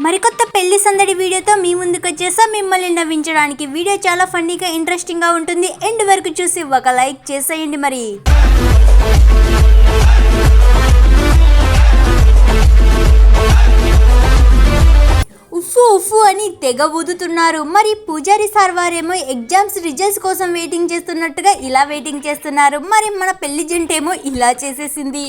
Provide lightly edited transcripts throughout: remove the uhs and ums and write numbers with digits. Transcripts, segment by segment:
మరికొత్త పెళ్లి సందడి వీడియోతో మీ ముందుకు వచ్చేసా మిమ్మల్ని నవ్వించడానికి. వీడియో చాలా ఫన్నీగా ఇంట్రెస్టింగ్ గా ఉంటుంది. ఎండ్ వరకు చూసి ఒక లైక్ చేసేయండి. మరి ఉఫ్ఫు ఉఫ్ఫు అని తెగ ఊదుతున్నారు. మరి పూజారి సార్ వారేమో ఎగ్జామ్స్ రిజల్ట్స్ కోసం వెయిటింగ్ చేస్తున్నట్టుగా ఇలా వెయిటింగ్ చేస్తున్నారు. మరి మన పెళ్లి జంట ఏమో ఇలా చేసేసింది.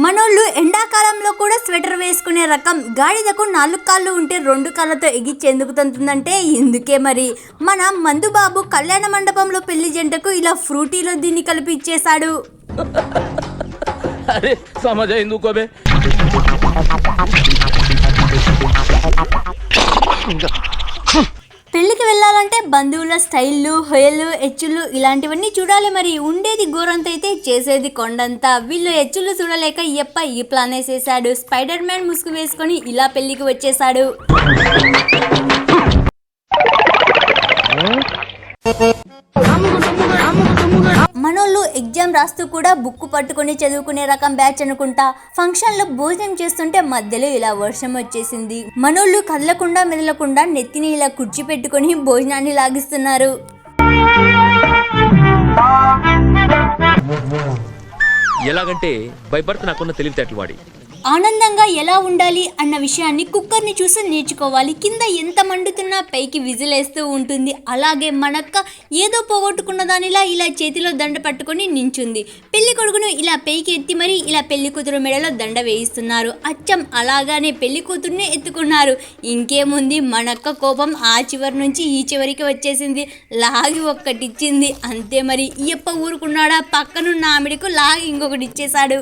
మనోళ్ళు ఎండాకాలంలో కూడా స్వెటర్ వేసుకునే రకం. గాడిదకు 4 కాళ్ళు ఉంటే 2 కాళ్ళతో ఎగిచ్చేందుకు తంతుందంటే ఇందుకే. మరి మన మందుబాబు కళ్యాణ మండపంలో పెళ్లి జంటకు ఇలా ఫ్రూటీలో దీన్ని కలిపి ఇచ్చేశాడు. పెళ్లికి వెళ్ళాలంటే బంధువుల స్టైళ్ళు, హొయలు, ఎచ్చులు ఇలాంటివన్నీ చూడాలి. మరి ఉండేది గోరంత అయితే చేసేది కొండంతా. వీళ్ళు ఎచ్చులు చూడలేక ఎప్ప ఈ ప్లాన్ వేసేసాడు. స్పైడర్ మ్యాన్ ముసుగు వేసుకొని ఇలా పెళ్లికి వచ్చేసాడు. మనోళ్ళు ఎగ్జామ్ రాస్తూ కూడా బుక్ పట్టుకొని చదువుకునే రకం బ్యాచ్ అనుకుంటా. ఫంక్షన్ లో భోజనం చేస్తుంటే మధ్యలో ఇలా వర్షం వచ్చేసింది. మనోళ్ళు కదలకుండా మెదలకుండా నెత్తిని ఇలా కుర్చీ పెట్టుకొని భోజనాన్ని లాగిస్తున్నారు. ఎలాగంటే బై బర్త్ నాకున్న తెలివితేటలు వాడి ఆనందంగా ఎలా ఉండాలి అన్న విషయాన్ని కుక్కర్ని చూసి నేర్చుకోవాలి. కింద ఎంత మండుతున్నా పైకి విజిలేస్తూ ఉంటుంది. అలాగే మనక్క ఏదో పోగొట్టుకున్న దానిలా ఇలా చేతిలో దండ పట్టుకొని నించుంది. పెళ్లి కొడుకును ఇలా పైకి ఎత్తి మరి ఇలా పెళ్లి కూతురు మెడలో దండ వేయిస్తున్నారు. అచ్చం అలాగానే పెళ్లి కూతుర్ని ఎత్తుకున్నారు. ఇంకేముంది, మనక్క కోపం ఆ చివరి నుంచి ఈ చివరికి వచ్చేసింది. లాగి ఒక్కటిచ్చింది అంతే. మరి ఎప్ప ఊరుకున్నాడా, పక్కనున్న ఆమెడకు లాగి ఇంకొకటి ఇచ్చేశాడు.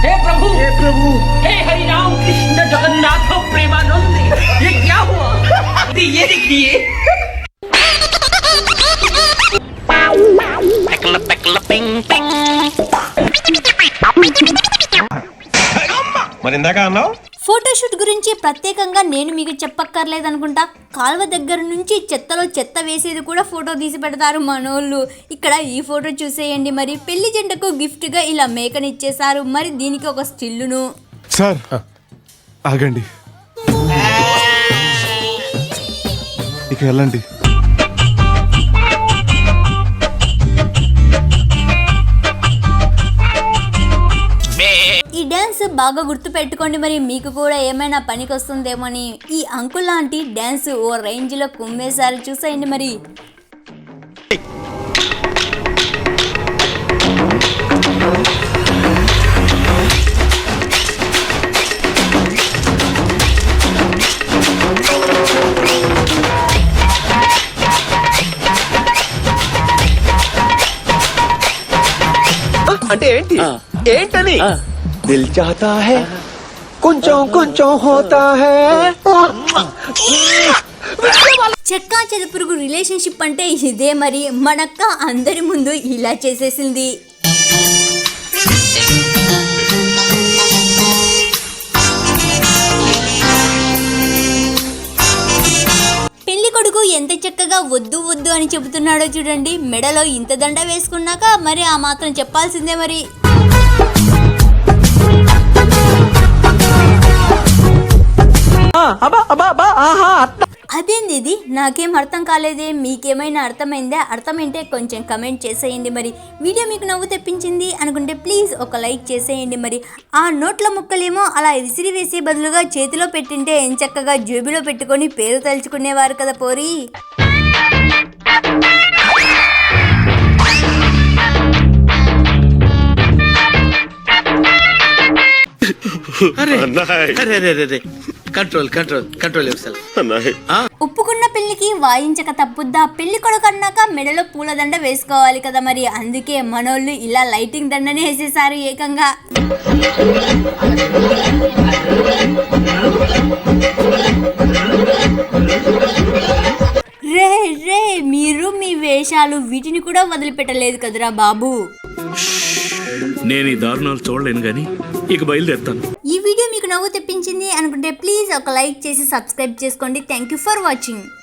हे प्रभु हे हरि राम कृष्ण जगन्नाथ प्रेमानंद, ये क्या हुआ? ये देखिए మరి ఇందాక అన్నావు. ఫోటోషూట్ గురించి ప్రత్యేకంగా నేను మీకు చెప్పక్కర్లేదనుకుంటా. కాల్వ దగ్గర నుంచి చెత్తలో చెత్త వేసేది కూడా ఫోటో తీసి పెడతారు మనోళ్ళు. ఇక్కడ ఈ ఫోటో చూసేయండి. మరి పెళ్లి జంటకు గిఫ్ట్ గా ఇలా మేకని ఇచ్చేసారు. మరి దీనికి ఒక స్టిల్లును. సార్ ఆగండి, ఇక వెళ్ళండి. ఈ డ్యాన్స్ బాగా గుర్తు పెట్టుకోండి. మరి మీకు కూడా ఏమైనా పనికి వస్తుందేమోని. ఈ అంకుల్ లాంటి డ్యాన్స్ ఓ రేంజ్ లో కుమ్మేశారు. చూసేయండి. మరి అంటే ఏంటి ఏంటని దిల్ చాహతా హై కొంచెం కొంచెం హోతా హై. చెక్కా చెదుపురుగు రిలేషన్షిప్ అంటే ఇదే. మరి మనక్క అందరి ముందు ఇలా చేసేసింది. పెళ్లి కొడుకు ఎంత చక్కగా వద్దు వద్దు అని చెబుతున్నాడో చూడండి. మెడలో ఇంత దండ వేసుకున్నాక మరి ఆ మాత్రం చెప్పాల్సిందే. మరి అదేంది ఇది, నాకేం అర్థం కాలేదే. మీకేమైనా అర్థమైందా? అర్థమైంటే కొంచెం కమెంట్ చేసేయండి. మరి వీడియో మీకు నవ్వు తెప్పించింది అనుకుంటే ప్లీజ్ ఒక లైక్ చేసేయండి. మరి ఆ నోట్ల ముక్కలేమో అలా విసిరి వేసే బదులుగా చేతిలో పెట్టింటే ఎంచక్కగా జేబులో పెట్టుకొని పేరు తలుచుకునేవారు కదా పోరి. కంట్రోల్ కంట్రోల్ కంట్రోల్ ఒప్పుకున్న పెళ్లికి వాయించక తప్పుద్దా, పెళ్లి కొడుకు అన్నాక మెడలో పూలదండ వేసుకోవాలి కదా మరి. అందుకే మనోళ్ళు ఇలా లైటింగ్ దండనే వేసేసారు ఏకంగా. రే రే మీరు మీ వేషాలు వీటిని కూడా వదిలిపెట్టలేదు కదరా బాబు. నేను ఈ దారుణాలు చూడలేను గాని ఇక బయలుదేరుతాను. ఈ వీడియో మీకు నవ్వు తెప్పించింది అనుకుంటే ప్లీజ్ ఒక లైక్ చేసి సబ్స్క్రైబ్ చేసుకోండి. Thank you for watching.